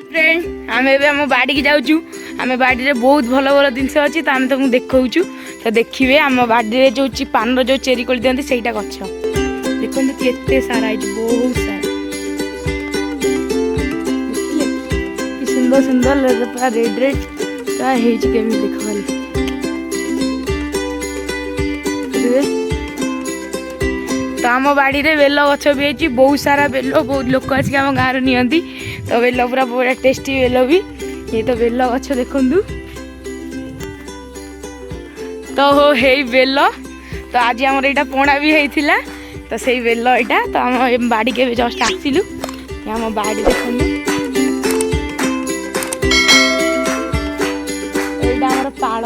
Friend आम M बाड़ी की जाऊँ आम बाड़ी में बहुत भल भल जिनस अच्छी तो आम तुमको देखा तो देखिए आम बाड़ी जो पान जो चेरी कोली दिखती से गच देखो केते सारा है बहुत सारा सुंदर सुंदर पूरा रेड रेड पूरा केमी देख तो आम बाड़ी में बेल गछ भी है बहुत सारा बेल बहुत लोक आसिक आम गाँव नि तो बेल पूरा पूरा टेस्टी बेल भी ये तो बेल गछ देखु तो हो हे बेल तो आज आम यहाँ पणा भी होता तो से बेल यहाँ तो आम बाड़ी के जस्ट आसिलु आम बाड़ी देखु यहाँ पाल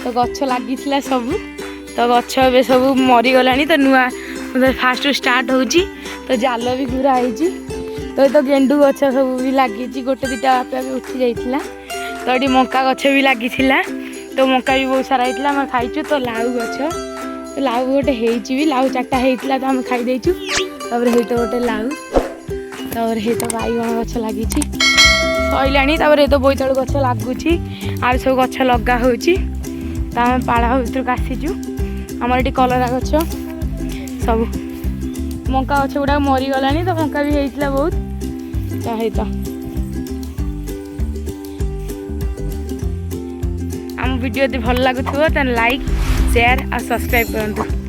तो गछ लगी सब तो गछ ए सब मरीगला तो नुआ फास्ट स्टार्ट हो तो जाल भी घूरा होती तो ये तो गेंडू गछ सब भी लगी गोटे दुटा आपे आपे उठी जाइला तो ये मका गछ भी लगी तो मका भी बहुत सारा होता आम खाइचु तो लाउ गछ तो लाउ गोटे भी लाउ चार्टा होता तो आम खाईदेचु तापर हे तो गोटे लाउ तापर हे तो बाईगण गछ लगी सैला ये तो बोईतालु गछ लगुच आर सब गछ लगा हो तो आम पाड़ भर आसीचु आमर ये कलरा गछ सब मका गछ गुड़ा मरीगला तो मका भी होता बहुत तो आम वीडियो यदि भल लगुव तो लाइक शेयर और सब्सक्राइब करूँ।